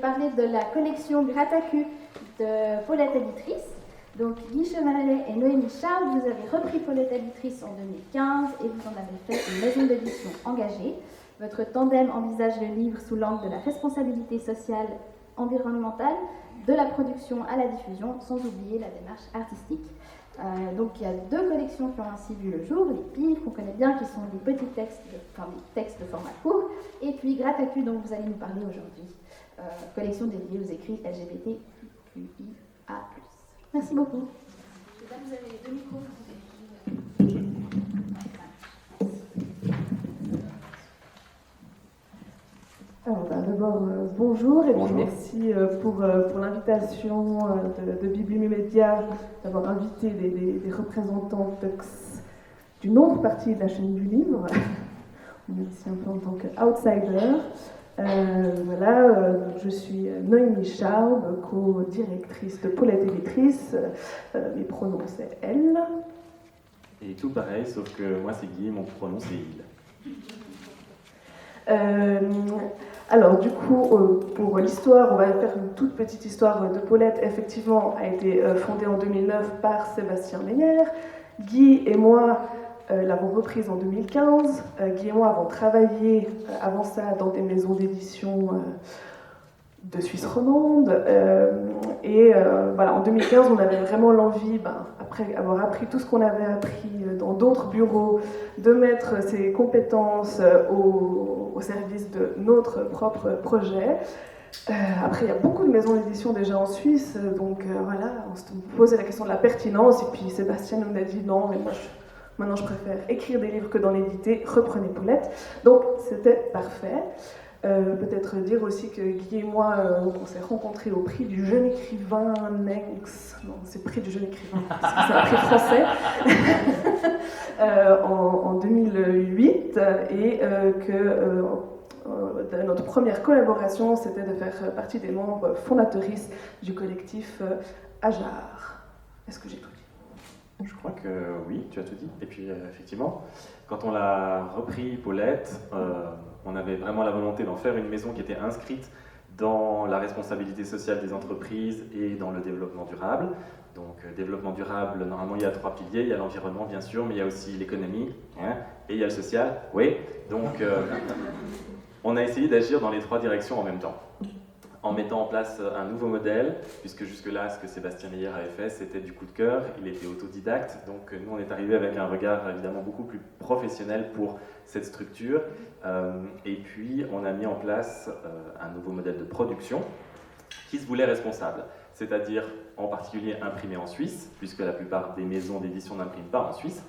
parler de la collection Gratacu de Paulette Éditrice. Donc Guy Chevalet et Noémie Charles, vous avez repris Paulette Éditrice en 2015 et vous en avez fait une maison d'édition engagée. Votre tandem envisage le livre sous l'angle de la responsabilité sociale, environnementale, de la production à la diffusion, sans oublier la démarche artistique. Donc il y a 2 collections qui ont ainsi vu le jour, les PIF qu'on connaît bien, qui sont des petits textes, des textes de format court, et puis Gratacu dont vous allez nous parler aujourd'hui, collection dédiée aux écrits LGBTQIA+. Merci beaucoup. Mesdames, vous avez les 2 micros. Alors, d'abord, bonjour et bonjour. Merci pour l'invitation de Biblimédia d'avoir invité des représentants d'une autre partie de la chaîne du livre. On est ici un peu en tant qu'outsider. Je suis Noémie Charles, co-directrice de Paulette Éditrice. Mes pronoms c'est elle. Et tout pareil, sauf que moi c'est Guy et mon pronom c'est il. Alors du coup, pour l'histoire, on va faire une toute petite histoire de Paulette. Effectivement, a été fondée en 2009 par Sébastien Meyer. Guy et moi l'avons reprise en 2015. Guy et moi avons travaillé avant ça dans des maisons d'édition de Suisse romande. En 2015, on avait vraiment l'envie, après avoir appris tout ce qu'on avait appris dans d'autres bureaux, de mettre ces compétences au service de notre propre projet. Après, il y a beaucoup de maisons d'édition déjà en Suisse, donc on se posait la question de la pertinence, et puis Sébastien nous a dit non, mais maintenant je préfère écrire des livres que d'en éditer, reprenez Paulette. Donc c'était parfait. Peut-être dire aussi que Guy et moi, on s'est rencontrés au prix du jeune écrivain Nenx. Non, c'est prix du jeune écrivain, parce que c'est un prix français. En 2008, et notre première collaboration, c'était de faire partie des membres fondatrices du collectif Ajar. Est-ce que j'ai tout dit ? Je crois que oui, tu as tout dit. Et puis effectivement, quand on l'a repris Paulette, on avait vraiment la volonté d'en faire une maison qui était inscrite dans la responsabilité sociale des entreprises et dans le développement durable. Donc développement durable, normalement il y a 3 piliers, il y a l'environnement bien sûr, mais il y a aussi l'économie, et il y a le social, oui. Donc on a essayé d'agir dans les 3 directions en même temps, en mettant en place un nouveau modèle, puisque jusque-là, ce que Sébastien Meyer avait fait, c'était du coup de cœur, il était autodidacte, donc nous on est arrivé avec un regard évidemment beaucoup plus professionnel pour cette structure, et puis on a mis en place un nouveau modèle de production qui se voulait responsable, c'est-à-dire en particulier imprimé en Suisse, puisque la plupart des maisons d'édition n'impriment pas en Suisse.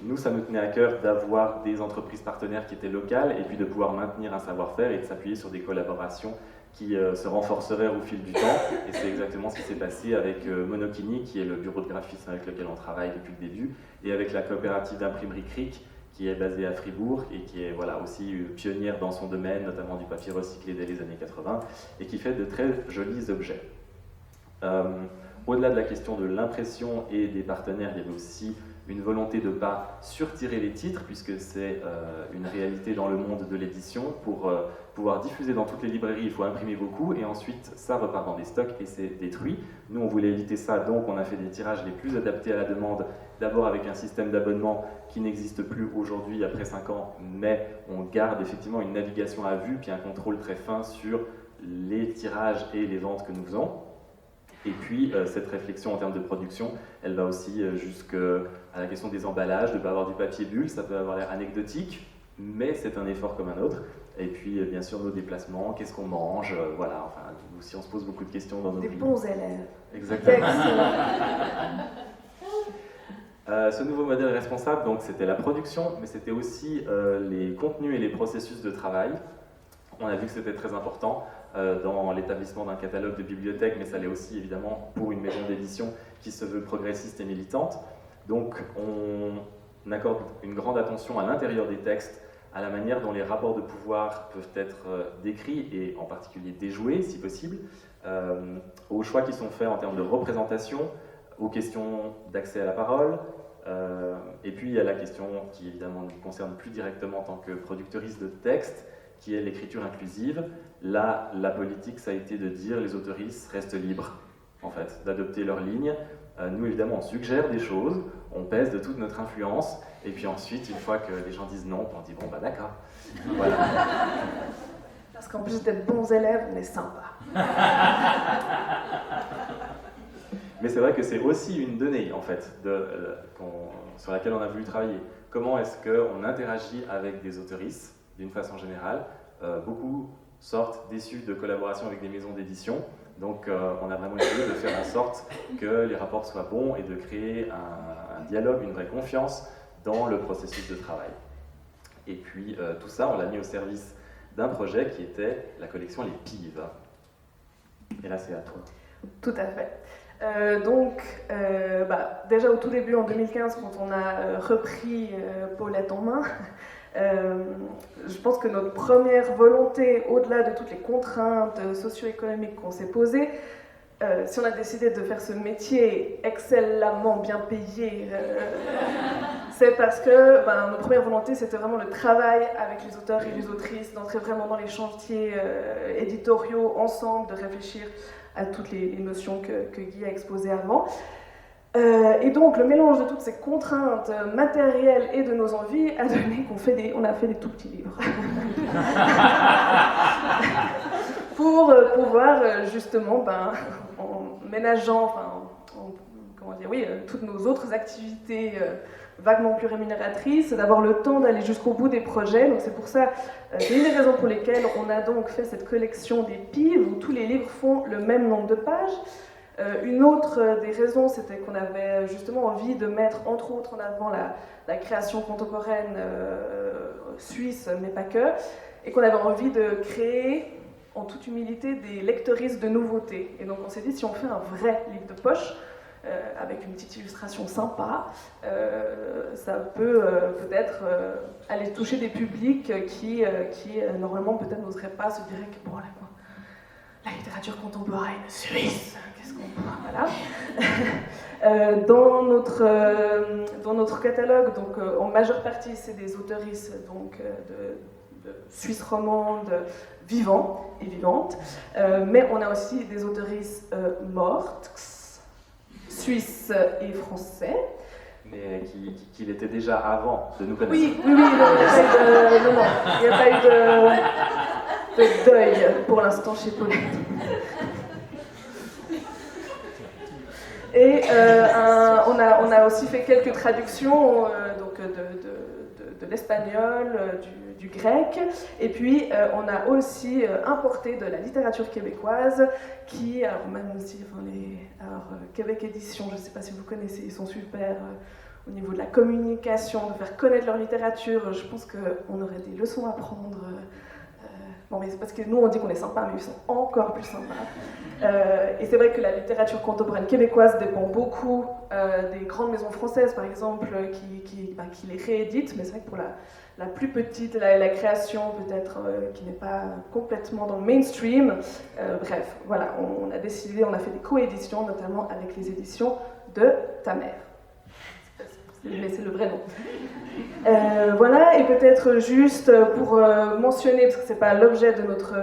Nous, ça nous tenait à cœur d'avoir des entreprises partenaires qui étaient locales, et puis de pouvoir maintenir un savoir-faire et de s'appuyer sur des collaborations qui se renforcerait au fil du temps, et c'est exactement ce qui s'est passé avec Monokini, qui est le bureau de graphisme avec lequel on travaille depuis le début, et avec la coopérative d'imprimerie Cric, qui est basée à Fribourg, et qui est aussi pionnière dans son domaine, notamment du papier recyclé dès les années 80, et qui fait de très jolis objets. Au-delà de la question de l'impression et des partenaires, il y avait aussi une volonté de ne pas surtirer les titres, puisque c'est une réalité dans le monde de l'édition. Pour pouvoir diffuser dans toutes les librairies, il faut imprimer beaucoup, et ensuite ça repart dans des stocks et c'est détruit. Nous, on voulait éviter ça, donc on a fait des tirages les plus adaptés à la demande, d'abord avec un système d'abonnement qui n'existe plus aujourd'hui après 5 ans, mais on garde effectivement une navigation à vue, puis un contrôle très fin sur les tirages et les ventes que nous faisons. Et puis, cette réflexion en termes de production, elle va aussi jusqu'à la question des emballages, de ne pas avoir du papier bulle, ça peut avoir l'air anecdotique, mais c'est un effort comme un autre. Et puis, bien sûr, nos déplacements, qu'est-ce qu'on mange, voilà, enfin, si on se pose beaucoup de questions dans nos vies. Des bons élèves. Exactement. Ce nouveau modèle responsable, donc, c'était la production, mais c'était aussi les contenus et les processus de travail. On a vu que c'était très important dans l'établissement d'un catalogue de bibliothèques, mais ça l'est aussi évidemment pour une maison d'édition qui se veut progressiste et militante. Donc on accorde une grande attention à l'intérieur des textes, à la manière dont les rapports de pouvoir peuvent être décrits et en particulier déjoués si possible, aux choix qui sont faits en termes de représentation, aux questions d'accès à la parole, et puis il y a la question qui évidemment nous concerne plus directement en tant que productrice de texte, qui est l'écriture inclusive. Là, la politique, ça a été de dire les autoristes restent libres, en fait, d'adopter leur ligne. Nous, évidemment, on suggère des choses, on pèse de toute notre influence, et puis ensuite, une fois que les gens disent non, on dit bon, bah d'accord. Voilà. Parce qu'en plus d'être bons élèves, on est sympa. Mais c'est vrai que c'est aussi une donnée, en fait, sur laquelle on a voulu travailler. Comment est-ce qu'on interagit avec des autoristes, d'une façon générale. Beaucoup sortent déçus de collaboration avec des maisons d'édition. Donc on a vraiment essayé de faire en sorte que les rapports soient bons et de créer un dialogue, une vraie confiance dans le processus de travail. Et puis tout ça, on l'a mis au service d'un projet qui était la collection Les Pives. Et là, c'est à toi. Tout à fait. Déjà au tout début, en 2015, quand on a repris Paulette en main, je pense que notre première volonté, au-delà de toutes les contraintes socio-économiques qu'on s'est posées, si on a décidé de faire ce métier excellemment bien payé, c'est parce que notre première volonté, c'était vraiment le travail avec les auteurs et les autrices, d'entrer vraiment dans les chantiers éditoriaux ensemble, de réfléchir à toutes les notions que Guy a exposées avant. Et donc, le mélange de toutes ces contraintes matérielles et de nos envies a donné qu'on a fait des tout petits livres. Pour pouvoir, justement, en ménageant, toutes nos autres activités vaguement plus rémunératrices, d'avoir le temps d'aller jusqu'au bout des projets. Donc c'est pour ça, c'est une des raisons pour lesquelles on a donc fait cette collection des Pives, où tous les livres font le même nombre de pages. Une autre des raisons, c'était qu'on avait justement envie de mettre, entre autres, en avant la création contemporaine suisse, mais pas que, et qu'on avait envie de créer, en toute humilité, des lectrices de nouveautés. Et donc on s'est dit, si on fait un vrai livre de poche, avec une petite illustration sympa, ça peut peut-être aller toucher des publics qui normalement peut-être n'oseraient pas, se diraient que bon, la littérature contemporaine suisse, qu'est-ce qu'on peut, voilà. Dans notre catalogue, donc en majeure partie, c'est des autoristes donc de Suisse romande vivants et vivantes, mais on a aussi des autoristes mortes, suisse et français. Mais qu'il était déjà avant de nous connaître. Oui, il n'y a pas eu de deuil pour l'instant chez Paulette. Et on a aussi fait quelques traductions donc de l'espagnol, du grec, et puis on a aussi importé de la littérature québécoise qui, alors même aussi, Québec Édition, je ne sais pas si vous connaissez, ils sont super au niveau de la communication, de faire connaître leur littérature. Je pense qu'on aurait des leçons à prendre. Bon, mais c'est parce que nous on dit qu'on est sympa, mais ils sont encore plus sympas. Et c'est vrai que la littérature contemporaine québécoise dépend beaucoup des grandes maisons françaises, par exemple, qui les rééditent, mais c'est vrai que pour la plus petite, la création peut-être qui n'est pas complètement dans le mainstream, bref, voilà, on a décidé, on a fait des coéditions, notamment avec les éditions de Ta Mère. Mais c'est le vrai nom. Voilà, et peut-être juste pour mentionner, parce que c'est pas l'objet de notre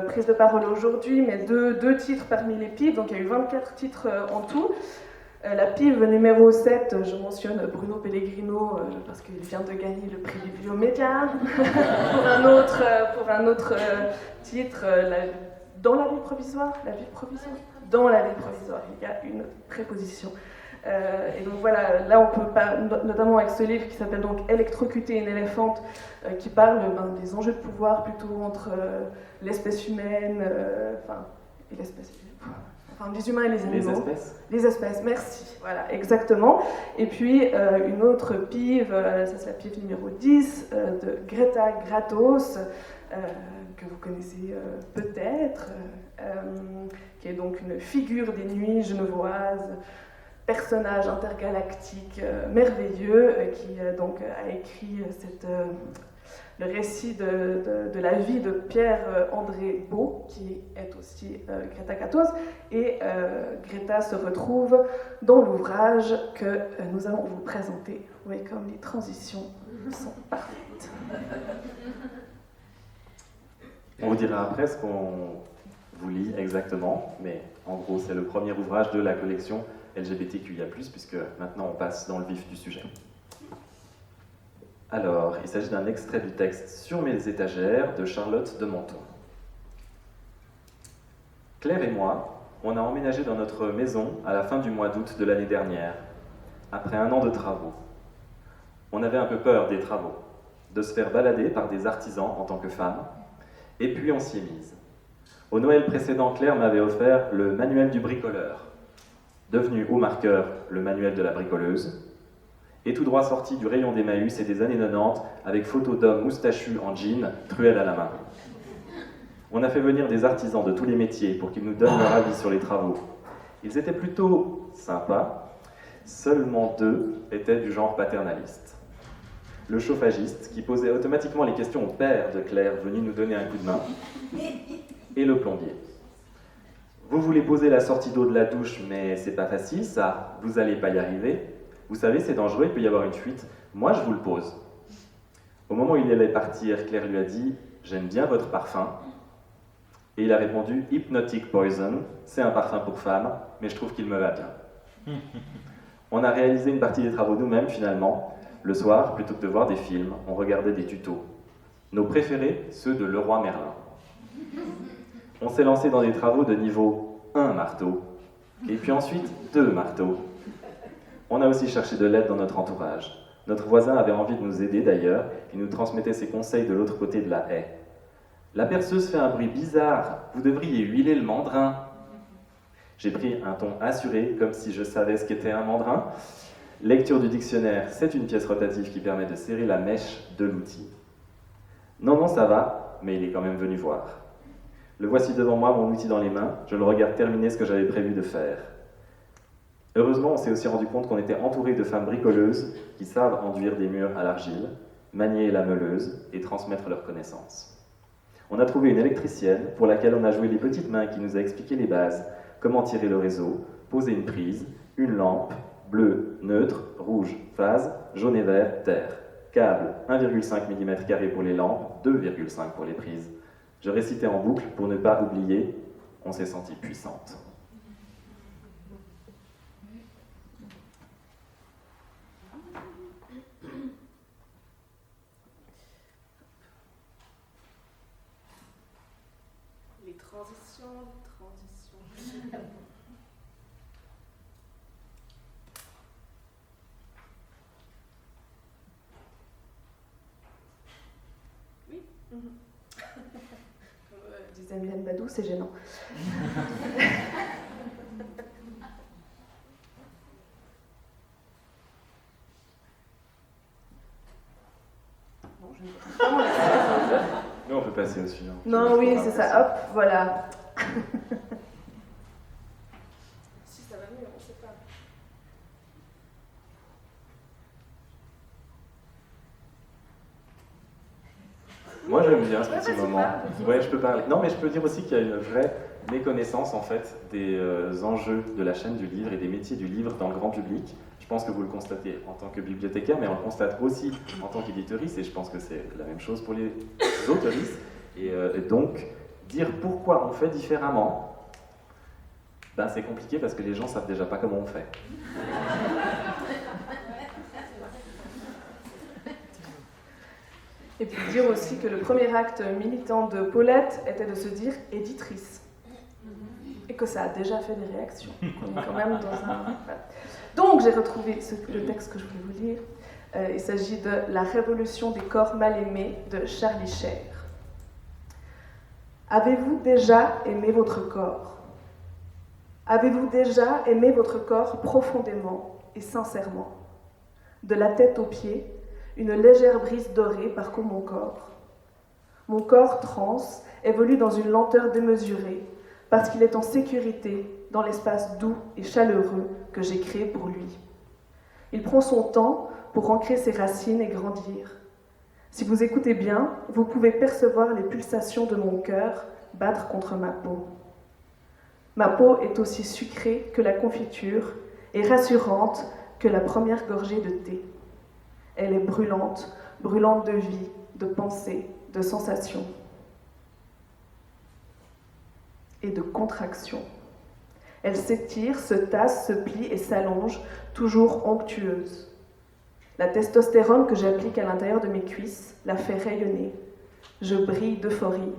prise de parole aujourd'hui, mais deux titres parmi les Pives, donc il y a eu 24 titres en tout. La Pive numéro 7, je mentionne Bruno Pellegrino parce qu'il vient de gagner le prix du Biomédia. pour un autre titre, Dans la vie provisoire, Dans la vie provisoire, il y a une préposition. Et donc voilà, là on peut notamment avec ce livre qui s'appelle donc Électrocuter une éléphante, qui parle des enjeux de pouvoir plutôt entre l'espèce humaine, et l'espèce les humains et les animaux. Les espèces, merci, voilà, exactement. Et puis une autre Pive, ça c'est la Pive numéro 10, de Greta Gratos, que vous connaissez peut-être, qui est donc une figure des nuits genevoises, personnage intergalactique merveilleux, qui donc a écrit le récit de la vie de Pierre-André Beau, qui est aussi Greta Gratos, et Greta se retrouve dans l'ouvrage que nous allons vous présenter. Vous voyez comme les transitions sont parfaites. On vous dira après ce qu'on vous lit exactement, mais en gros, c'est le premier ouvrage de la collection LGBTQIA+, puisque maintenant on passe dans le vif du sujet. Alors, il s'agit d'un extrait du texte Sur mes étagères de Charlotte de Menton. Claire et moi, on a emménagé dans notre maison à la fin du mois d'août de l'année dernière, après 1 an de travaux. On avait un peu peur des travaux, de se faire balader par des artisans en tant que femme, et puis on s'y est mise. Au Noël précédent, Claire m'avait offert le manuel du bricoleur, devenu au marqueur le manuel de la bricoleuse, et tout droit sorti du rayon d'Emmaüs et des années 90, avec photos d'hommes moustachus en jean, truelle à la main. On a fait venir des artisans de tous les métiers pour qu'ils nous donnent leur avis sur les travaux. Ils étaient plutôt sympas, seulement 2 étaient du genre paternaliste. Le chauffagiste, qui posait automatiquement les questions au père de Claire, venu nous donner un coup de main, et le plombier. Vous voulez poser la sortie d'eau de la douche, mais c'est pas facile ça, vous allez pas y arriver. Vous savez, c'est dangereux, il peut y avoir une fuite. Moi, je vous le pose. Au moment où il allait partir, Claire lui a dit « J'aime bien votre parfum ». Et il a répondu « Hypnotic Poison, c'est un parfum pour femme, mais je trouve qu'il me va bien ». On a réalisé une partie des travaux nous-mêmes, finalement. Le soir, plutôt que de voir des films, on regardait des tutos. Nos préférés, ceux de Leroy Merlin. On s'est lancé dans des travaux de niveau 1 marteau, et puis ensuite 2 marteaux. On a aussi cherché de l'aide dans notre entourage. Notre voisin avait envie de nous aider d'ailleurs, il nous transmettait ses conseils de l'autre côté de la haie. La perceuse fait un bruit bizarre, vous devriez huiler le mandrin. J'ai pris un ton assuré, comme si je savais ce qu'était un mandrin. Lecture du dictionnaire, c'est une pièce rotative qui permet de serrer la mèche de l'outil. Non, ça va, mais il est quand même venu voir. Le voici devant moi, mon outil dans les mains, je le regarde terminer ce que j'avais prévu de faire. Heureusement, on s'est aussi rendu compte qu'on était entouré de femmes bricoleuses qui savent enduire des murs à l'argile, manier la meuleuse et transmettre leurs connaissances. On a trouvé une électricienne pour laquelle on a joué les petites mains qui nous a expliqué les bases, comment tirer le réseau, poser une prise, une lampe, bleu, neutre, rouge, phase, jaune et vert, terre. Câble, 1,5 mm² pour les lampes, 2,5 pour les prises. Je récitais en boucle pour ne pas oublier, on s'est senti puissante. Les transitions. Oui. Comme disait Mylène Badou, c'est gênant. Non, je ne peux pas vraiment laisser. Nous, on peut passer au suivant. Non, oui, c'est ça. Hop, voilà. Si ça va mieux, on ne sait pas. Moi, j'aime bien ce petit vas-y, moment. parle. Ouais, je peux parler. Non, mais je peux dire aussi qu'il y a une vraie méconnaissance, en fait, des enjeux de la chaîne du livre et des métiers du livre dans le grand public. Je pense que vous le constatez en tant que bibliothécaire, mais on le constate aussi en tant qu'éditoriste, et je pense que c'est la même chose pour les autoristes. Et donc, dire pourquoi on fait différemment, ben, c'est compliqué parce que les gens ne savent déjà pas comment on fait. Et puis dire aussi que le premier acte militant de Paulette était de se dire éditrice. Et que ça a déjà fait des réactions. On est quand même dans un... Voilà. Donc j'ai retrouvé le texte que je voulais vous lire. Il s'agit de La révolution des corps mal aimés de Charlie Cher. Avez-vous déjà aimé votre corps ? Avez-vous déjà aimé votre corps profondément et sincèrement ? De la tête aux pieds, une légère brise dorée parcourt mon corps. Mon corps trans évolue dans une lenteur démesurée parce qu'il est en sécurité dans l'espace doux et chaleureux que j'ai créé pour lui. Il prend son temps pour ancrer ses racines et grandir. Si vous écoutez bien, vous pouvez percevoir les pulsations de mon cœur battre contre ma peau. Ma peau est aussi sucrée que la confiture et rassurante que la première gorgée de thé. Elle est brûlante, brûlante de vie, de pensée, de sensations. et de contraction. Elle s'étire, se tasse, se plie et s'allonge, toujours onctueuse. La testostérone que j'applique à l'intérieur de mes cuisses la fait rayonner. Je brille d'euphorie.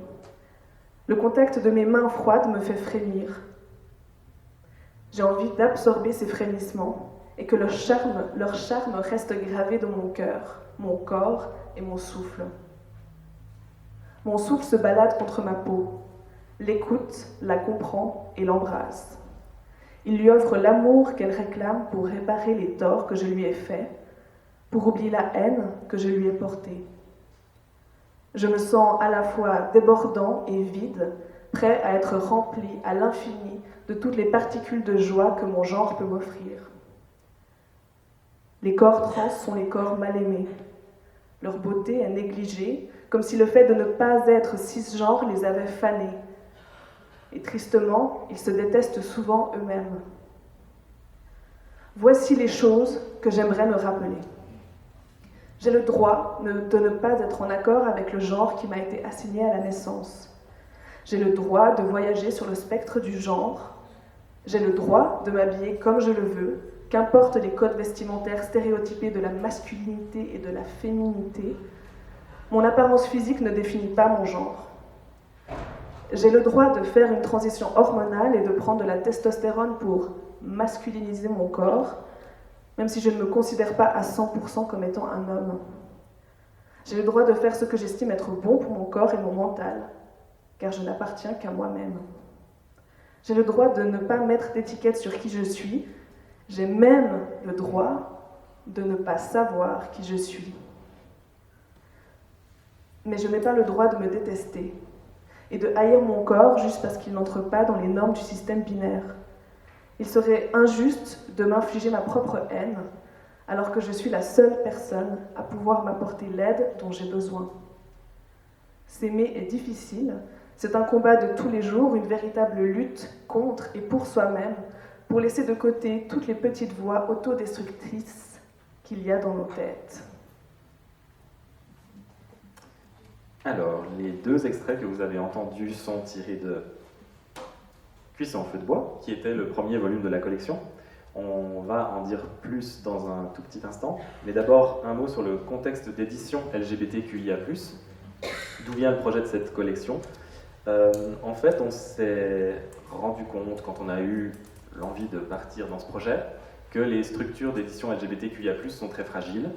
Le contact de mes mains froides me fait frémir. J'ai envie d'absorber ces frémissements et que leur charme reste gravé dans mon cœur, mon corps et mon souffle. Mon souffle se balade contre ma peau, l'écoute, la comprend et l'embrasse. Il lui offre l'amour qu'elle réclame pour réparer les torts que je lui ai faits, pour oublier la haine que je lui ai portée. Je me sens à la fois débordant et vide, prêt à être rempli à l'infini de toutes les particules de joie que mon genre peut m'offrir. Les corps trans sont les corps mal aimés. Leur beauté est négligée, comme si le fait de ne pas être cisgenre les avait fanés. Et tristement, ils se détestent souvent eux-mêmes. Voici les choses que j'aimerais me rappeler. J'ai le droit de ne pas être en accord avec le genre qui m'a été assigné à la naissance. J'ai le droit de voyager sur le spectre du genre. J'ai le droit de m'habiller comme je le veux, qu'importe les codes vestimentaires stéréotypés de la masculinité et de la féminité. Mon apparence physique ne définit pas mon genre. J'ai le droit de faire une transition hormonale et de prendre de la testostérone pour masculiniser mon corps, même si je ne me considère pas à 100% comme étant un homme. J'ai le droit de faire ce que j'estime être bon pour mon corps et mon mental, car je n'appartiens qu'à moi-même. J'ai le droit de ne pas mettre d'étiquette sur qui je suis. J'ai même le droit de ne pas savoir qui je suis. Mais je n'ai pas le droit de me détester et de haïr mon corps juste parce qu'il n'entre pas dans les normes du système binaire. Il serait injuste de m'infliger ma propre haine alors que je suis la seule personne à pouvoir m'apporter l'aide dont j'ai besoin. S'aimer est difficile, c'est un combat de tous les jours, une véritable lutte contre et pour soi-même, pour laisser de côté toutes les petites voix autodestructrices qu'il y a dans nos têtes. Alors, les deux extraits que vous avez entendus sont tirés de Cuisson en feu de bois, qui était le premier volume de la collection. On va en dire plus dans un tout petit instant, mais d'abord un mot sur le contexte d'édition LGBTQIA+, d'où vient le projet de cette collection. En fait, on s'est rendu compte, quand on a eu l'envie de partir dans ce projet, que les structures d'édition LGBTQIA+, sont très fragiles.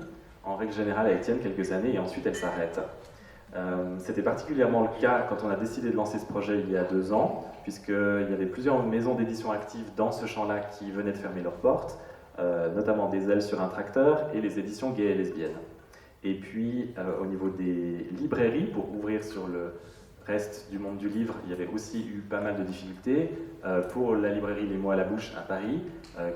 En règle générale, elles tiennent quelques années et ensuite elles s'arrêtent. C'était particulièrement le cas quand on a décidé de lancer ce projet il y a 2 ans, puisqu'il y avait plusieurs maisons d'édition actives dans ce champ-là qui venaient de fermer leurs portes, notamment des ailes sur un tracteur et les éditions gays et lesbiennes. Et puis, au niveau des librairies, pour ouvrir sur le reste du monde du livre, il y avait aussi eu pas mal de difficultés. Pour la librairie Les Mots à la Bouche à Paris,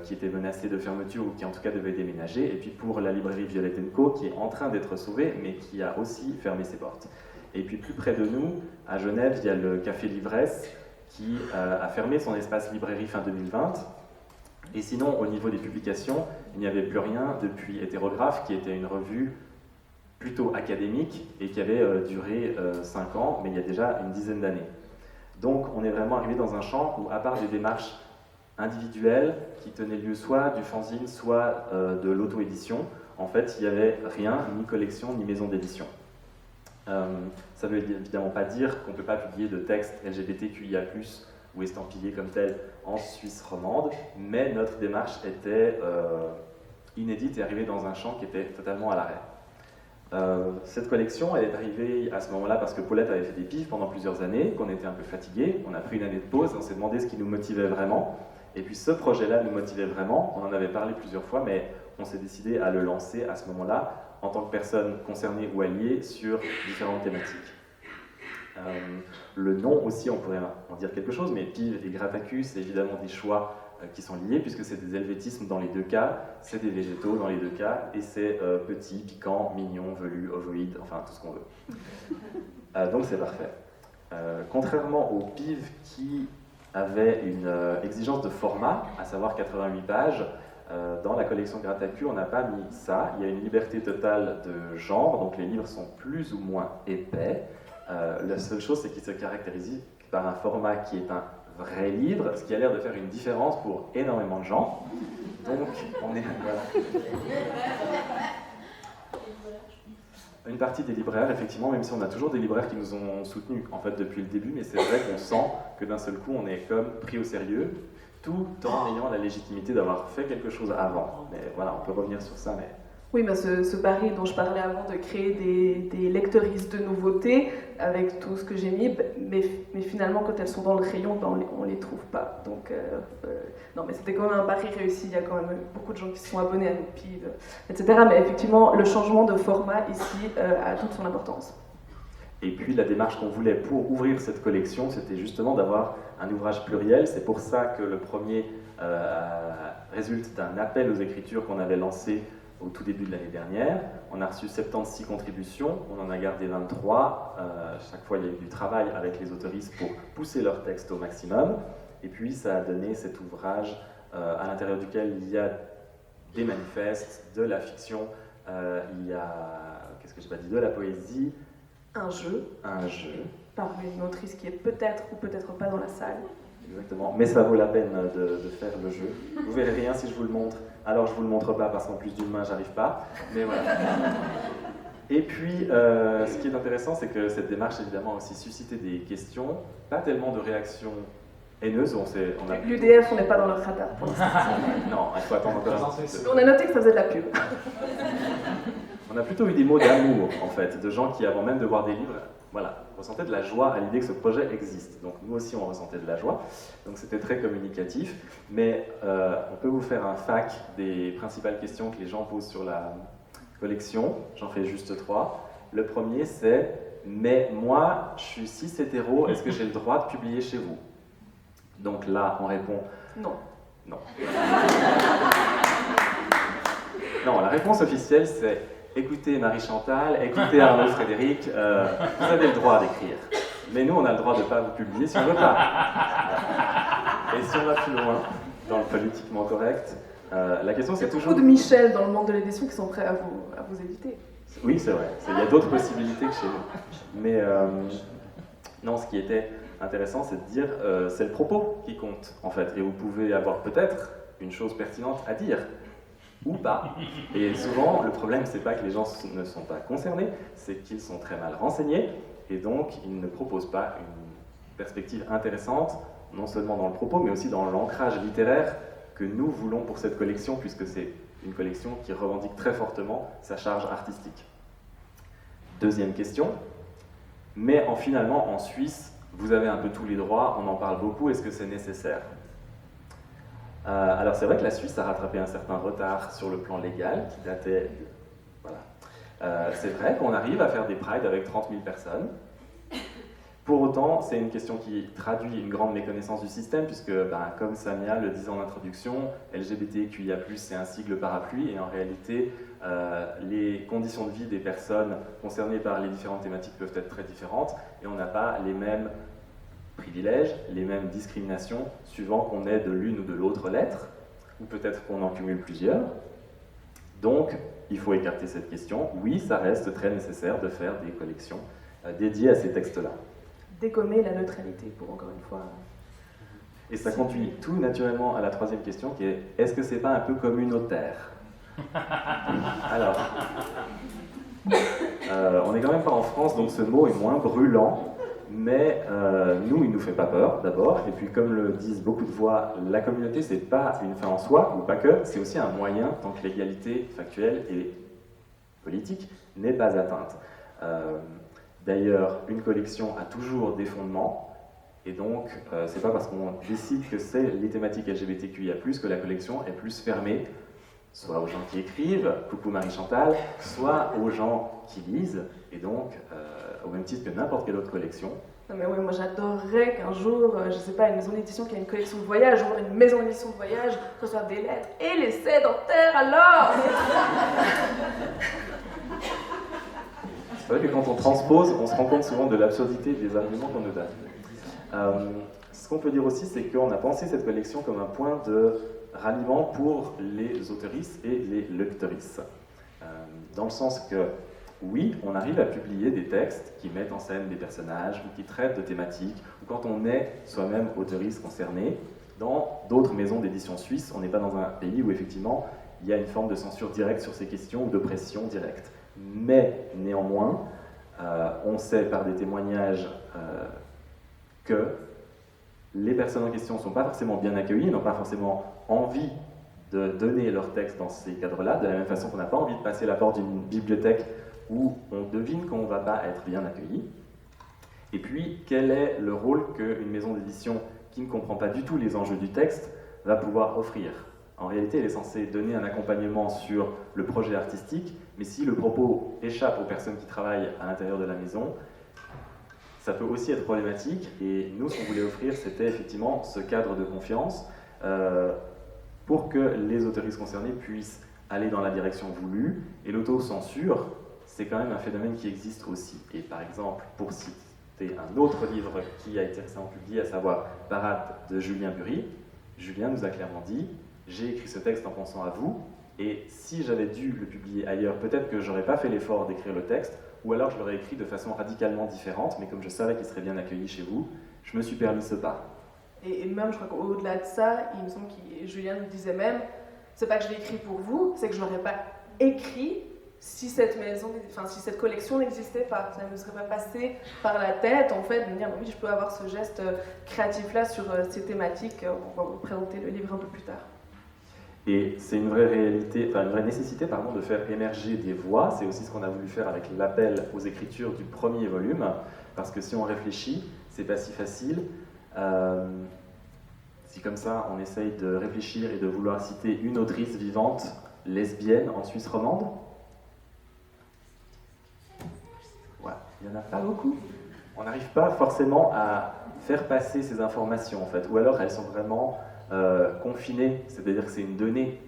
qui était menacée de fermeture ou qui en tout cas devait déménager, et puis pour la librairie Violette & Co, qui est en train d'être sauvée, mais qui a aussi fermé ses portes. Et puis plus près de nous, à Genève, il y a le Café Livresse, qui a fermé son espace librairie fin 2020. Et sinon, au niveau des publications, il n'y avait plus rien depuis Hétérographe, qui était une revue plutôt académique et qui avait duré 5 ans, mais il y a déjà une dizaine d'années. Donc on est vraiment arrivé dans un champ où, à part des démarches individuelles qui tenaient lieu soit du fanzine, soit de l'auto-édition, en fait il n'y avait rien, ni collection, ni maison d'édition. Ça ne veut évidemment pas dire qu'on ne peut pas publier de textes LGBTQIA+, ou estampillés comme tel en Suisse romande, mais notre démarche était inédite et arrivée dans un champ qui était totalement à l'arrêt. Cette collection, elle est arrivée à ce moment-là parce que Paulette avait fait des pives pendant plusieurs années, qu'on était un peu fatigués, on a pris une année de pause, on s'est demandé ce qui nous motivait vraiment, et puis ce projet-là nous motivait vraiment, on en avait parlé plusieurs fois, mais on s'est décidé à le lancer à ce moment-là, en tant que personne concernée ou alliée sur différentes thématiques. Le nom aussi, on pourrait en dire quelque chose, mais pive et Grattacus, c'est évidemment des choix qui sont liés, puisque c'est des helvétismes dans les deux cas, c'est des végétaux dans les deux cas, et c'est petit, piquant, mignon, velu, ovoïde, enfin tout ce qu'on veut. Donc c'est parfait. Contrairement aux pives qui avaient une exigence de format, à savoir 88 pages, dans la collection Grattacus, on n'a pas mis ça. Il y a une liberté totale de genre, donc les livres sont plus ou moins épais. La seule chose, c'est qu'ils se caractérisent par un format qui est un vrai livre, ce qui a l'air de faire une différence pour énormément de gens. Donc, on est... Voilà. Une partie des libraires, effectivement, même si on a toujours des libraires qui nous ont soutenus en fait depuis le début, mais c'est vrai qu'on sent que d'un seul coup on est comme pris au sérieux, tout en ayant la légitimité d'avoir fait quelque chose avant. Mais voilà, on peut revenir sur ça, mais... Oui, mais ce pari dont je parlais avant de créer des lectrices de nouveautés avec tout ce que j'ai mis, mais finalement quand elles sont dans le rayon, on les trouve pas. Donc non, mais c'était quand même un pari réussi. Il y a quand même beaucoup de gens qui se sont abonnés à notre pub, etc. Mais effectivement, le changement de format ici a toute son importance. Et puis la démarche qu'on voulait pour ouvrir cette collection, c'était justement d'avoir un ouvrage pluriel. C'est pour ça que le premier résulte d'un appel aux écritures qu'on avait lancé au tout début de l'année dernière. On a reçu 76 contributions, on en a gardé 23. Chaque fois, il y a eu du travail avec les autoristes pour pousser leur texte au maximum. Et puis, ça a donné cet ouvrage à l'intérieur duquel il y a des manifestes, de la fiction, il y a, qu'est-ce que j'ai pas dit, de la poésie. Un jeu. Par une autrice qui est peut-être ou peut-être pas dans la salle. Exactement, mais ça vaut la peine de faire le jeu. Vous verrez rien si je vous le montre. Alors je vous le montre pas parce qu'en plus d'une main j'arrive pas, mais voilà. Et puis ce qui est intéressant, c'est que cette démarche évidemment a aussi suscité des questions, pas tellement de réactions haineuses. L'UDF, on n'est pas dans leur radar pour l'instant. Non, il faut attendre encore. On a noté que ça faisait de la pub. On a plutôt eu des mots d'amour en fait, de gens qui avant même de voir des livres, voilà, ressentaient de la joie à l'idée que ce projet existe. Donc nous aussi on ressentait de la joie, donc c'était très communicatif, mais on peut vous faire un fac des principales questions que les gens posent sur la collection. J'en fais juste 3. Le premier c'est « Mais moi, je suis cis hétéro, est-ce que j'ai le droit de publier chez vous ?» Donc là, on répond « Non. » Non. Non, la réponse officielle c'est « Écoutez Marie-Chantal, écoutez Arnaud Frédéric, vous avez le droit d'écrire. Mais nous, on a le droit de ne pas vous publier si on ne veut pas. » Et si on va plus loin, dans le politiquement correct, la question c'est toujours... Il y a beaucoup de Michel dans le monde de l'édition qui sont prêts à vous éditer. Oui, c'est vrai. Il y a d'autres possibilités que chez nous. Mais non, ce qui était intéressant, c'est de dire c'est le propos qui compte, en fait. Et vous pouvez avoir peut-être une chose pertinente à dire, ou pas. Et souvent, le problème, c'est pas que les gens ne sont pas concernés, c'est qu'ils sont très mal renseignés, et donc ils ne proposent pas une perspective intéressante, non seulement dans le propos, mais aussi dans l'ancrage littéraire que nous voulons pour cette collection, puisque c'est une collection qui revendique très fortement sa charge artistique. Deuxième question, mais finalement, en Suisse, vous avez un peu tous les droits, on en parle beaucoup, est-ce que c'est nécessaire ? Alors c'est vrai que la Suisse a rattrapé un certain retard sur le plan légal, qui datait... Voilà. C'est vrai qu'on arrive à faire des prides avec 30 000 personnes. Pour autant, c'est une question qui traduit une grande méconnaissance du système, puisque, comme Samia le disait en introduction, LGBTQIA+, c'est un sigle parapluie, et en réalité, les conditions de vie des personnes concernées par les différentes thématiques peuvent être très différentes, et on n'a pas les mêmes privilèges, les mêmes discriminations, suivant qu'on est de l'une ou de l'autre lettre, ou peut-être qu'on en cumule plusieurs. Donc, il faut écarter cette question. Oui, ça reste très nécessaire de faire des collections dédiées à ces textes-là. Dégommer la neutralité, pour encore une fois... Et ça conduit tout naturellement à la troisième question, qui est « Est-ce que c'est pas un peu communautaire ?» Alors, on n'est quand même pas en France, donc ce mot est moins brûlant, mais nous, il nous fait pas peur, d'abord, et puis comme le disent beaucoup de voix, la communauté, c'est pas une fin en soi, ou pas que, c'est aussi un moyen, tant que l'égalité factuelle et politique n'est pas atteinte. D'ailleurs, une collection a toujours des fondements, et donc c'est pas parce qu'on décide que c'est les thématiques LGBTQIA+, que la collection est plus fermée, soit aux gens qui écrivent, coucou Marie-Chantal, soit aux gens qui lisent, et donc au même titre que n'importe quelle autre collection. Non mais ouais, moi j'adorerais qu'un jour, je sais pas, une maison d'édition qui a une collection de voyage, ou une maison d'édition de voyage reçoive des lettres, et les sédentaires alors. C'est vrai que quand on transpose, on se rend compte souvent de l'absurdité des arguments qu'on nous donne. Ce qu'on peut dire aussi, c'est qu'on a pensé cette collection comme un point de ralliement pour les autrices et les lectrices. Dans le sens que oui, on arrive à publier des textes qui mettent en scène des personnages ou qui traitent de thématiques, ou quand on est soi-même auteuriste concerné, dans d'autres maisons d'édition suisses, on n'est pas dans un pays où effectivement il y a une forme de censure directe sur ces questions ou de pression directe. Mais néanmoins, on sait par des témoignages que les personnes en question ne sont pas forcément bien accueillies, n'ont pas forcément envie de donner leur texte dans ces cadres-là, de la même façon qu'on n'a pas envie de passer la porte d'une bibliothèque où on devine qu'on ne va pas être bien accueilli. Et puis, quel est le rôle qu'une maison d'édition qui ne comprend pas du tout les enjeux du texte va pouvoir offrir? En réalité, elle est censée donner un accompagnement sur le projet artistique, mais si le propos échappe aux personnes qui travaillent à l'intérieur de la maison, ça peut aussi être problématique. Et nous, ce qu'on voulait offrir, c'était effectivement ce cadre de confiance pour que les autoristes concernés puissent aller dans la direction voulue. Et l'autocensure, c'est quand même un phénomène qui existe aussi. Et par exemple, pour citer un autre livre qui a été récemment publié, à savoir Parade de Julien Bury, Julien nous a clairement dit « J'ai écrit ce texte en pensant à vous, et si j'avais dû le publier ailleurs, peut-être que j'aurais pas fait l'effort d'écrire le texte, ou alors je l'aurais écrit de façon radicalement différente, mais comme je savais qu'il serait bien accueilli chez vous, je me suis permis ce pas. » Et même, je crois qu'au-delà de ça, il me semble que Julien nous disait même, c'est pas que je l'ai écrit pour vous, c'est que je l'aurais pas écrit si cette si cette collection n'existait pas. Ça ne me serait pas passé par la tête, en fait, de me dire, oui, je peux avoir ce geste créatif-là sur ces thématiques. On va vous présenter le livre un peu plus tard. Et c'est une vraie réalité, une vraie nécessité, de faire émerger des voix. C'est aussi ce qu'on a voulu faire avec l'appel aux écritures du premier volume, parce que si on réfléchit, c'est pas si facile. Si comme ça, on essaye de réfléchir et de vouloir citer une autrice vivante lesbienne en Suisse romande, ouais, il n'y en a pas beaucoup. On n'arrive pas forcément à faire passer ces informations, en fait, ou alors elles sont vraiment confinées, c'est-à-dire que c'est une donnée,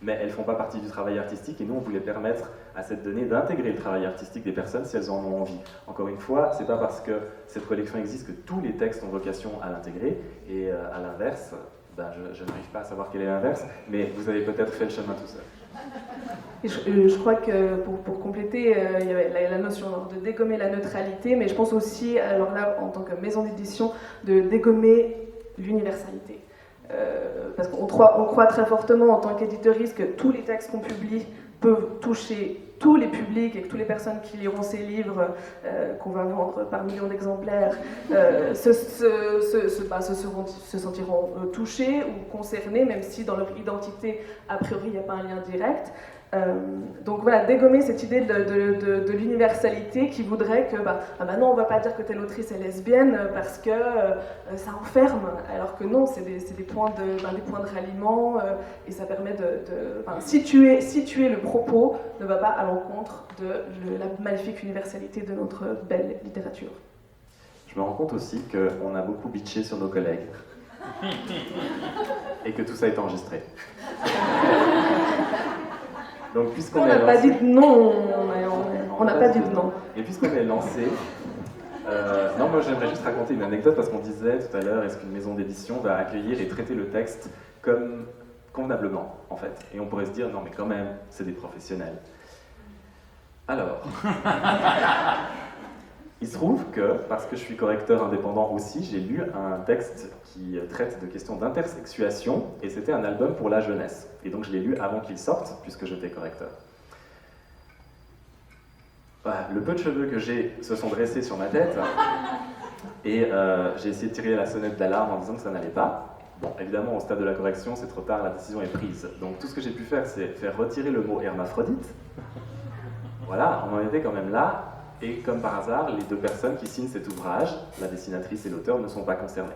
mais elles ne font pas partie du travail artistique, et nous, on voulait permettre à cette donnée d'intégrer le travail artistique des personnes si elles en ont envie. Encore une fois, c'est pas parce que cette collection existe que tous les textes ont vocation à l'intégrer, et à l'inverse, je n'arrive pas à savoir quel est l'inverse, mais vous avez peut-être fait le chemin tout seul. Et je crois que pour compléter, il y avait la notion de dégommer la neutralité, mais je pense aussi, alors là, en tant que maison d'édition, de dégommer l'universalité. Parce qu'on croit très fortement en tant qu'éditoriste que tous les textes qu'on publie peuvent toucher tous les publics et que toutes les personnes qui liront ces livres qu'on va vendre par millions d'exemplaires se sentiront touchés ou concernés, même si dans leur identité, a priori, il n'y a pas un lien direct. Donc voilà, dégommer cette idée de l'universalité qui voudrait que non, on ne va pas dire que telle autrice est lesbienne parce que ça enferme, alors que non, c'est des points de ralliement et ça permet situer le propos ne va pas à l'encontre de la magnifique universalité de notre belle littérature. Je me rends compte aussi qu'on a beaucoup bitché sur nos collègues et que tout ça est enregistré. Donc, puisqu'on on n'a pas dit de non, on n'a pas dit de non. Et puisqu'on est lancé, moi j'aimerais juste raconter une anecdote parce qu'on disait tout à l'heure, est-ce qu'une maison d'édition va accueillir et traiter le texte comme convenablement, en fait. Et on pourrait se dire, non mais quand même, c'est des professionnels. Alors, il se trouve que, parce que je suis correcteur indépendant aussi, j'ai lu un texte qui traite de questions d'intersexuation, et c'était un album pour la jeunesse. Et donc je l'ai lu avant qu'il sorte, puisque j'étais correcteur. Voilà, le peu de cheveux que j'ai se sont dressés sur ma tête, et j'ai essayé de tirer la sonnette d'alarme en disant que ça n'allait pas. Bon, évidemment, au stade de la correction, c'est trop tard, la décision est prise. Donc tout ce que j'ai pu faire, c'est faire retirer le mot hermaphrodite. Voilà, on en était quand même là. Et comme par hasard, les deux personnes qui signent cet ouvrage, la dessinatrice et l'auteur, ne sont pas concernés.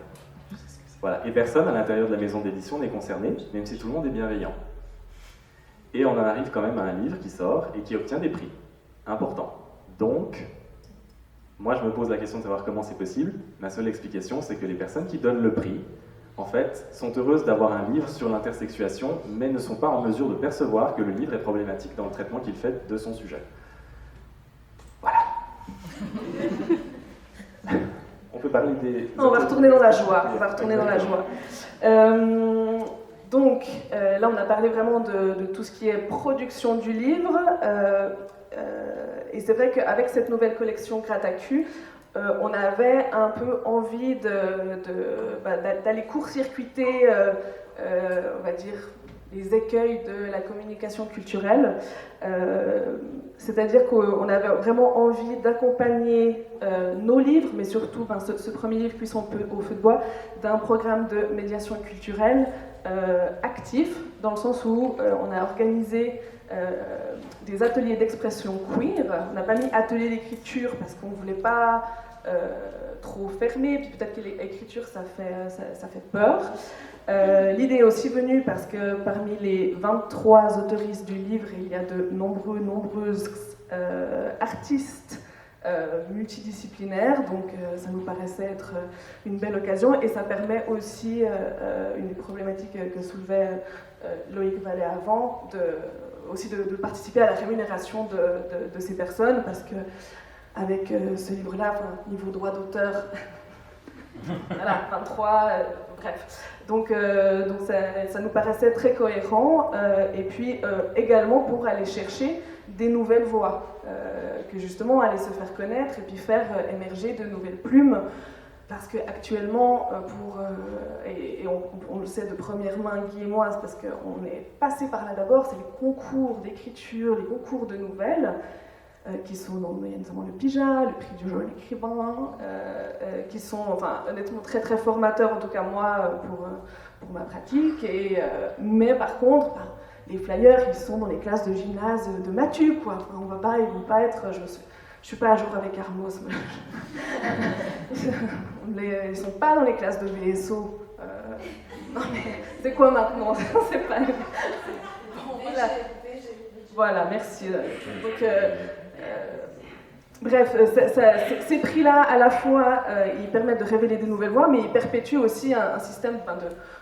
Voilà. Et personne à l'intérieur de la maison d'édition n'est concerné, même si tout le monde est bienveillant. Et on en arrive quand même à un livre qui sort et qui obtient des prix importants. Donc, moi je me pose la question de savoir comment c'est possible. Ma seule explication, c'est que les personnes qui donnent le prix, en fait, sont heureuses d'avoir un livre sur l'intersexuation, mais ne sont pas en mesure de percevoir que le livre est problématique dans le traitement qu'il fait de son sujet. Voilà. On peut parler des... On va retourner dans la joie. Donc, là, on a parlé vraiment de tout ce qui est production du livre. et c'est vrai qu'avec cette nouvelle collection Gratacu, on avait un peu envie d'aller court-circuiter, on va dire, les écueils de la communication culturelle. C'est-à-dire qu'on avait vraiment envie d'accompagner nos livres, mais surtout ce premier livre, Cuisson au feu de bois, d'un programme de médiation culturelle actif, dans le sens où on a organisé des ateliers d'expression queer. On n'a pas mis atelier d'écriture parce qu'on ne voulait pas trop fermer, puis peut-être que l'écriture ça fait peur. L'idée est aussi venue parce que parmi les 23 autoristes du livre, il y a de nombreuses artistes multidisciplinaires, donc ça nous paraissait être une belle occasion, et ça permet aussi, une des problématiques que soulevait Loïc Vallée avant, de participer à la rémunération de ces personnes, parce que avec ce livre-là, niveau droit d'auteur, voilà, 23, bref. Donc ça nous paraissait très cohérent, et puis également pour aller chercher des nouvelles voix, que justement aller se faire connaître et puis faire émerger de nouvelles plumes, parce qu'actuellement, et on le sait de première main, Guy et moi, c'est parce qu'on est passé par là d'abord, c'est les concours d'écriture, les concours de nouvelles, qui sont il y a notamment le PIJA, le prix du jeune écrivain, qui sont honnêtement très très formateurs, en tout cas moi, pour ma pratique. Mais par contre, les flyers, ils sont dans les classes de gymnase de Mathieu, quoi. Enfin, ils vont pas être. Je suis pas à jour avec Armos, mais ils sont pas dans les classes de VSO. Non mais c'est quoi maintenant? C'est pas. Bon, voilà. Voilà, merci. Donc, bref, ces prix-là, à la fois, ils permettent de révéler des nouvelles voix, mais ils perpétuent aussi un système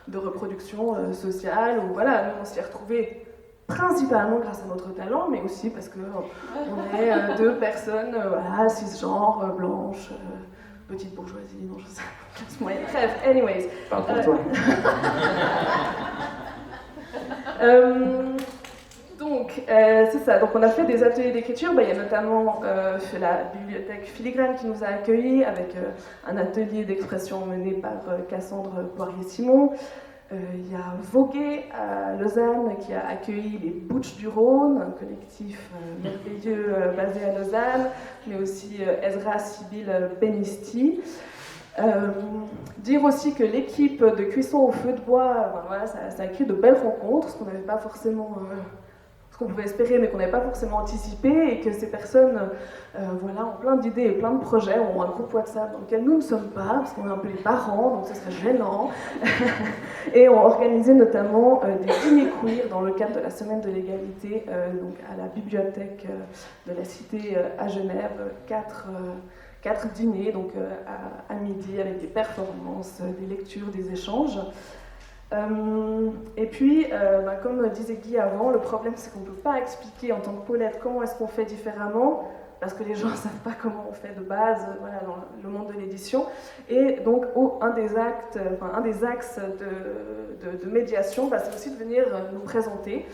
de reproduction sociale, où voilà, nous on s'y est retrouvés principalement grâce à notre talent, mais aussi parce qu'on est deux personnes cisgenres, blanches, petite bourgeoisie, non, je sais pas, bref, anyways. Parle pour toi. Donc, c'est ça. Donc, on a fait des ateliers d'écriture. Il y a notamment la bibliothèque Filigrane qui nous a accueillis avec un atelier d'expression mené par Cassandre Poirier-Simon. Il y a Vogué à Lausanne qui a accueilli les Butch du Rhône, un collectif merveilleux basé à Lausanne, mais aussi Ezra Sibyl Benisti. Dire aussi que l'équipe de Cuisson au feu de bois, ça a créé de belles rencontres, ce qu'on n'avait pas forcément, ce qu'on pouvait espérer, mais qu'on n'avait pas forcément anticipé, et que ces personnes, ont plein d'idées et plein de projets, ont un groupe WhatsApp dans lequel nous ne sommes pas, parce qu'on est un peu les parents, donc ce serait gênant, et ont organisé notamment des dîners queer dans le cadre de la semaine de l'égalité, donc à la bibliothèque de la Cité à Genève, 4 dîners, donc à midi, avec des performances, des lectures, des échanges. Et puis, comme disait Guy avant, le problème c'est qu'on ne peut pas expliquer en tant que Paulette comment est-ce qu'on fait différemment, parce que les gens ne savent pas comment on fait de base dans le monde de l'édition. Et donc, un des axes de médiation, c'est aussi de venir nous présenter,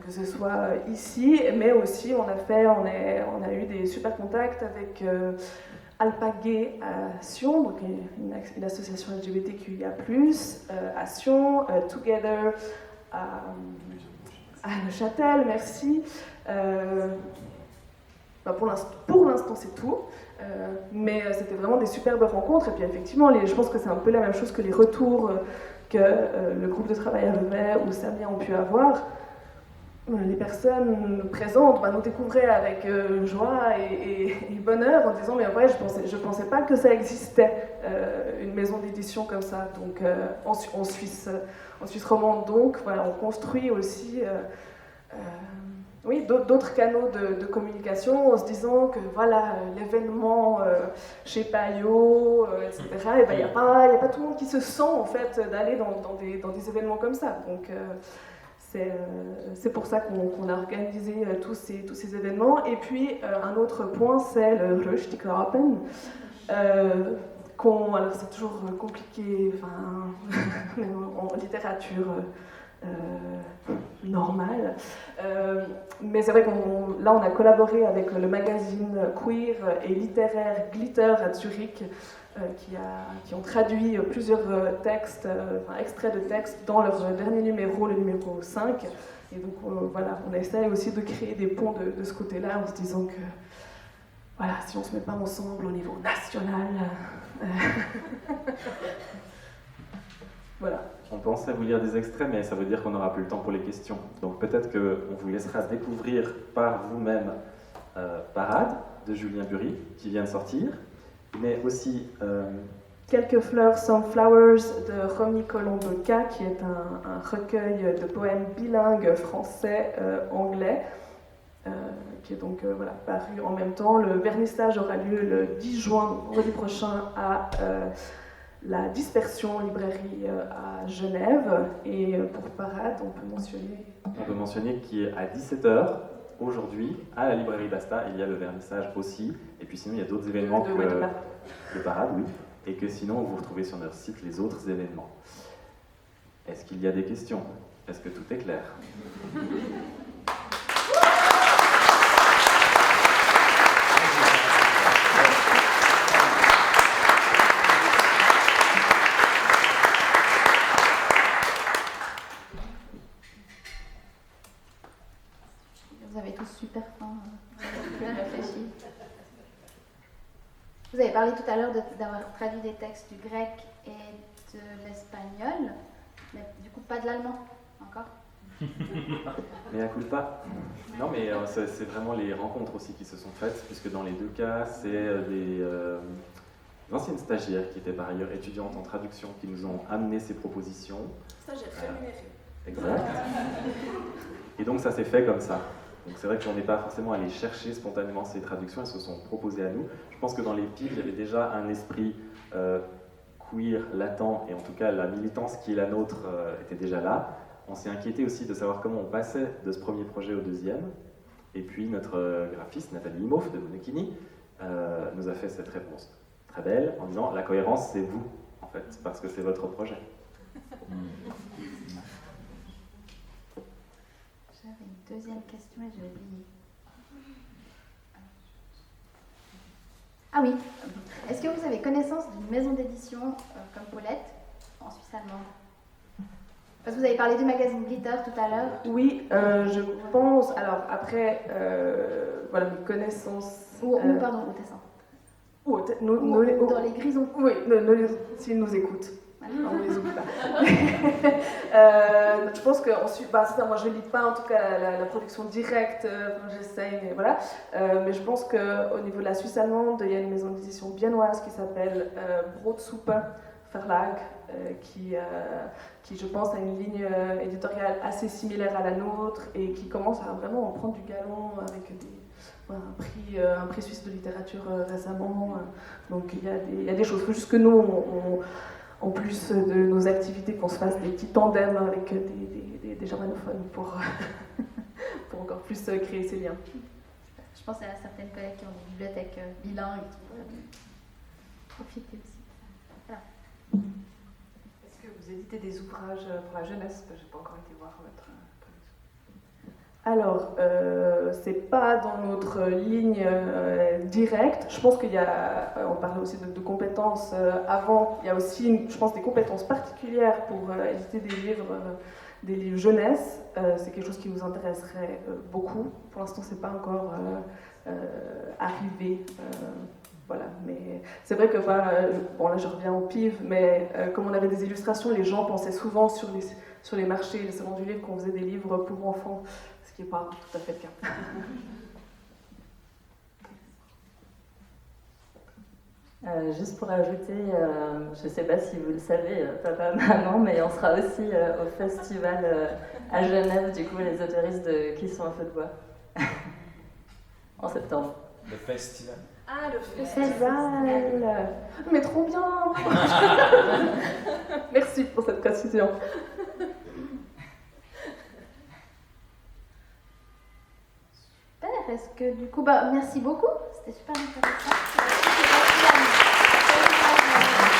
que ce soit ici, mais aussi on a eu des super contacts avec Alpagay à Sion, donc une association LGBTQIA+, à Sion, Together à Neuchâtel, merci. Pour l'instant c'est tout, mais c'était vraiment des superbes rencontres, et puis effectivement je pense que c'est un peu la même chose que les retours que le groupe de travail avait ou Samia ont pu avoir. Les personnes présentes nous découvraient avec joie et bonheur en disant mais en vrai je pensais pas que ça existait, une maison d'édition comme ça, donc en Suisse romande, donc voilà, on construit aussi d'autres canaux de communication en se disant que voilà, l'événement chez Payot, etc., il n'y a pas tout le monde qui se sent en fait d'aller dans des événements comme ça, donc c'est pour ça qu'on a organisé tous ces événements. Et puis, un autre point, c'est le Röstigrapen. Alors, c'est toujours compliqué en littérature, normal. Mais c'est vrai qu'on a collaboré avec le magazine queer et littéraire Glitter à Zurich, qui ont traduit plusieurs textes, extraits de textes dans leur dernier numéro, le numéro 5. Et donc voilà, on essaie aussi de créer des ponts de ce côté-là en se disant que voilà, si on ne se met pas ensemble au niveau national, voilà. On pensait vous lire des extraits, mais ça veut dire qu'on n'aura plus le temps pour les questions. Donc peut-être qu'on vous laissera découvrir par vous-même Parade de Julien Bury, qui vient de sortir, mais aussi Quelques fleurs, Some Flowers de Romy Colomboca, qui est un recueil de poèmes bilingues français-anglais, qui est donc paru en même temps. Le vernissage aura lieu le 10 juin, vendredi prochain, à la Dispersion librairie à Genève. Et pour Parade, on peut mentionner qu'à 17h, aujourd'hui, à la librairie Basta, il y a le vernissage aussi. Et puis sinon, il y a d'autres événements de Parade, oui. Et que sinon, vous retrouvez sur notre site les autres événements. Est-ce qu'il y a des questions? Est-ce que tout est clair? Vous avez tous super faim, bien réfléchi. Vous avez parlé tout à l'heure d'avoir traduit des textes du grec et de l'espagnol, mais du coup pas de l'allemand, encore? Mais à coup de pas. Non, mais c'est vraiment les rencontres aussi qui se sont faites, puisque dans les deux cas, c'est des anciennes stagiaires qui étaient par ailleurs étudiantes en traduction qui nous ont amené ces propositions. Stagiaires rémunérés. Exact. Et donc ça s'est fait comme ça. Donc c'est vrai qu'on n'est pas forcément allé chercher spontanément ces traductions, elles se sont proposées à nous. Je pense que dans les piles, il y avait déjà un esprit queer latent, et en tout cas la militance qui est la nôtre était déjà là. On s'est inquiété aussi de savoir comment on passait de ce premier projet au deuxième. Et puis notre graphiste, Nathalie Imoff de Monekini, nous a fait cette réponse très belle en disant « La cohérence, c'est vous, en fait, parce que c'est votre projet. » J'avais une deuxième question et je l'ai oubliée. Ah oui, est-ce que vous avez connaissance d'une maison d'édition comme Paulette en Suisse allemande? Parce que vous avez parlé du magazine Glitter tout à l'heure. Oui, je pense. Alors après, voilà, mes connaissances. Pardon, au Tessin. Dans les Grisons. Oui, s'ils nous écoutent. On les oublie pas. Je pense que moi je ne lis pas en tout cas la production directe, j'essaye, mais voilà. Mais je pense qu'au niveau de la Suisse allemande, il y a une maison d'édition viennoise qui s'appelle Brotsuppe Verlag, qui je pense a une ligne éditoriale assez similaire à la nôtre et qui commence à vraiment en prendre du galon avec un prix suisse de littérature récemment. Donc il y a des choses. Il faut juste que nous, en plus de nos activités, qu'on se fasse des petits tandems avec des germanophones pour encore plus créer ces liens. Je pense à certaines collègues qui ont des bibliothèques bilingues qui pourraient profiter aussi. Voilà. Est-ce que vous éditez des ouvrages pour la jeunesse? Je n'ai pas encore été voir votre... Alors, c'est pas dans notre ligne directe. Je pense qu'il y a, on parlait aussi de compétences avant, il y a aussi, je pense, des compétences particulières pour éditer des livres jeunesse. C'est quelque chose qui nous intéresserait beaucoup. Pour l'instant, c'est pas encore arrivé. Voilà, mais c'est vrai que bon là je reviens au pif, mais comme on avait des illustrations, les gens pensaient souvent sur les marchés, les salons du livre qu'on faisait des livres pour enfants. Ce qui n'est pas tout à fait le cas. Juste pour ajouter, je ne sais pas si vous le savez, papa, maman, mais on sera aussi au festival à Genève, du coup, les autoristes qui sont en feu de bois, en septembre. Le festival. Ah, le festival. Mais trop bien. Merci pour cette précision. Est-ce que du coup, merci beaucoup, c'était super intéressant.